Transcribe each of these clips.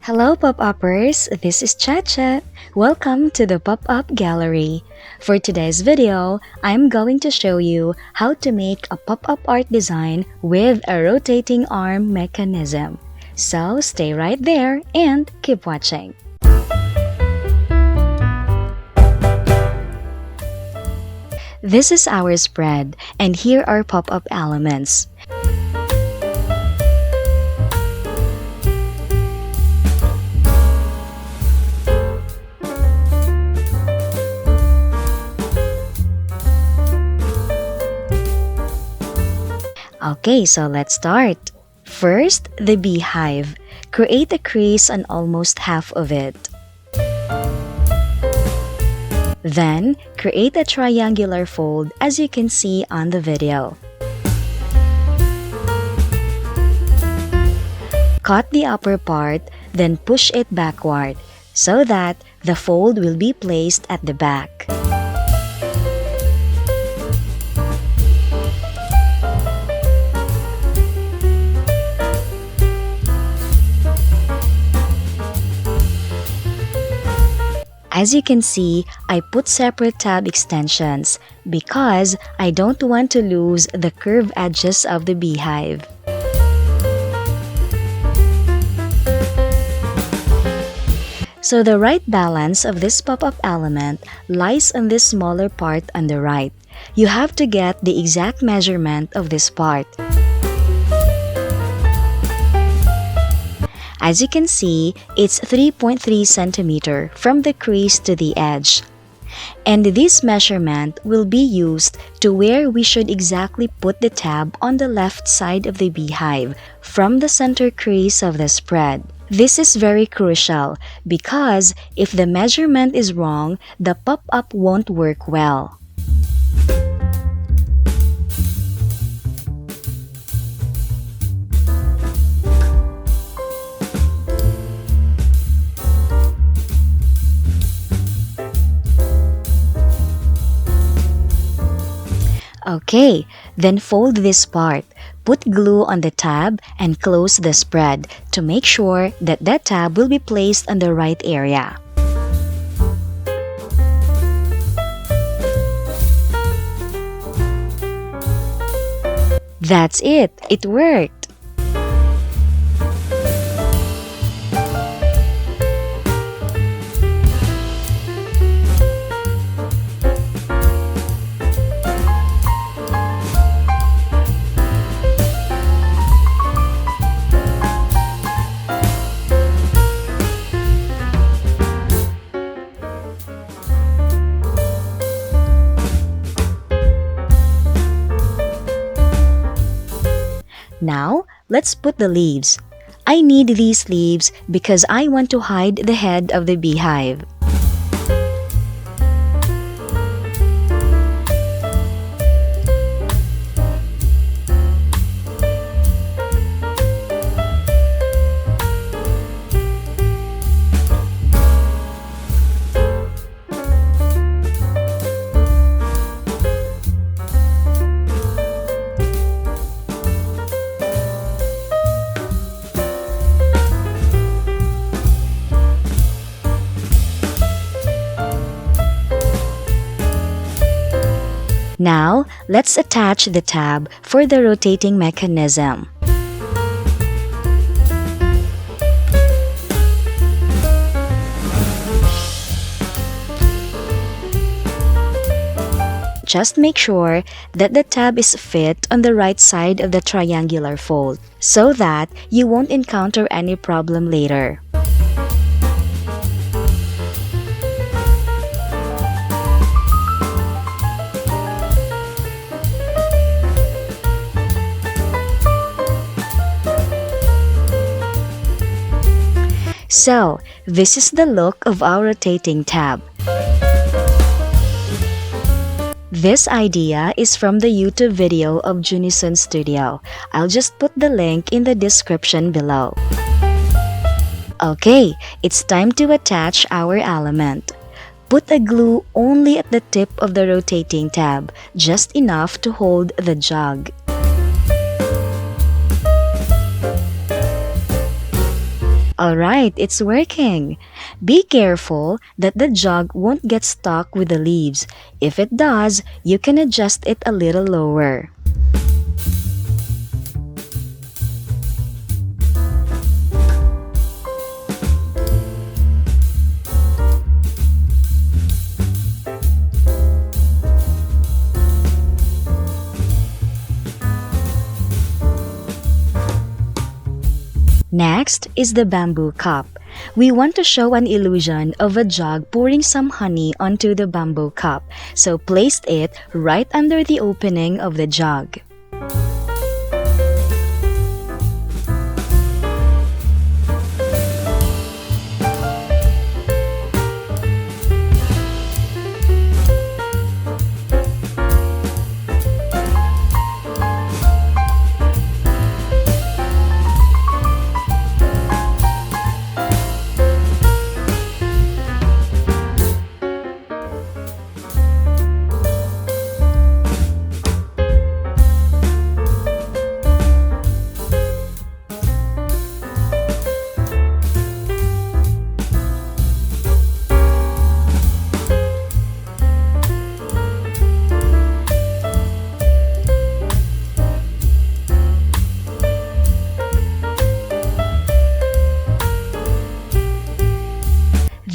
Hello pop-uppers, this is Chacha. Welcome to the pop-up gallery. For today's video, I'm going to show you how to make a pop-up art design with a rotating arm mechanism. So stay right there and keep watching. This is our spread, and here are pop-up elements. Okay, so let's start. First, the beehive. Create a crease on almost half of it. Then, create a triangular fold as you can see on the video. Cut the upper part, then push it backward so that the fold will be placed at the back. As you can see, I put separate tab extensions because I don't want to lose the curved edges of the beehive. So the right balance of this pop-up element lies on this smaller part on the right. You have to get the exact measurement of this part. As you can see, it's 3.3 cm from the crease to the edge. And this measurement will be used to where we should exactly put the tab on the left side of the beehive from the center crease of the spread. This is very crucial because if the measurement is wrong, the pop-up won't work well. Okay, then fold this part. Put glue on the tab and close the spread to make sure that that tab will be placed on the right area. That's it! It worked! Now, let's put the leaves. I need these leaves because I want to hide the head of the beehive. Now, let's attach the tab for the rotating mechanism. Just make sure that the tab is fit on the right side of the triangular fold so that you won't encounter any problem later. So, this is the look of our rotating tab. This idea is from the YouTube video of Junison Studio. I'll just put the link in the description below. Okay, it's time to attach our element. Put a glue only at the tip of the rotating tab, just enough to hold the jug. Alright, it's working. Be careful that the jug won't get stuck with the leaves. If it does, you can adjust it a little lower. Next is the bamboo cup. We want to show an illusion of a jug pouring some honey onto the bamboo cup, so place it right under the opening of the jug.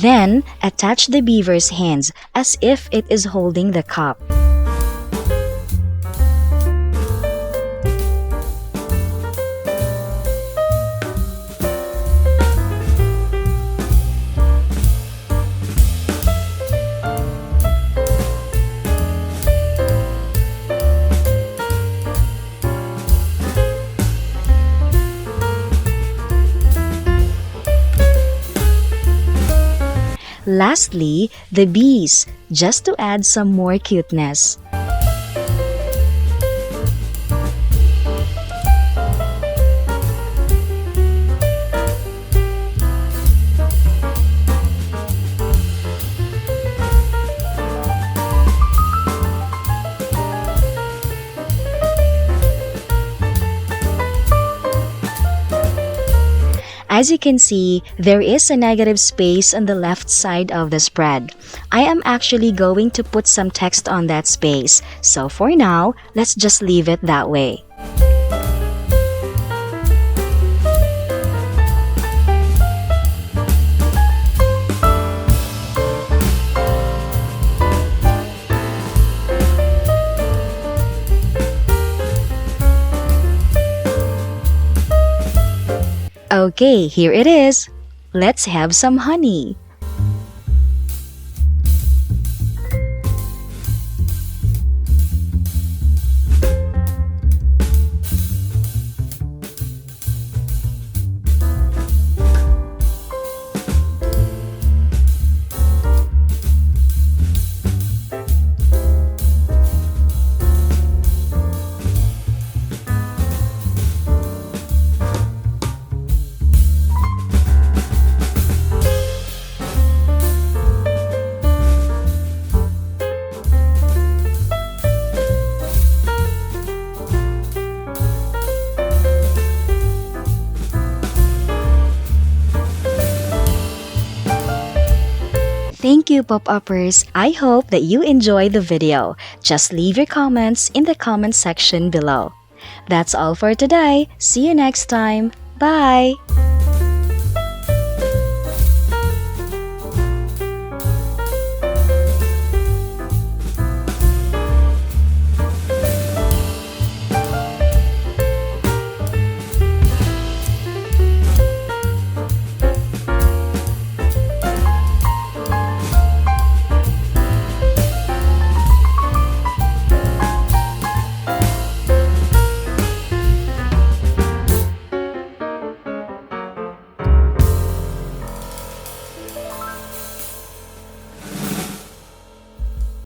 Then, attach the beaver's hands as if it is holding the cup. Lastly, the bees, just to add some more cuteness. As you can see, there is a negative space on the left side of the spread. I am actually going to put some text on that space, so for now, let's just leave it that way. Okay, here it is. Let's have some honey. Thank you, Pop-Uppers! I hope that you enjoyed the video. Just leave your comments in the comment section below. That's all for today. See you next time. Bye!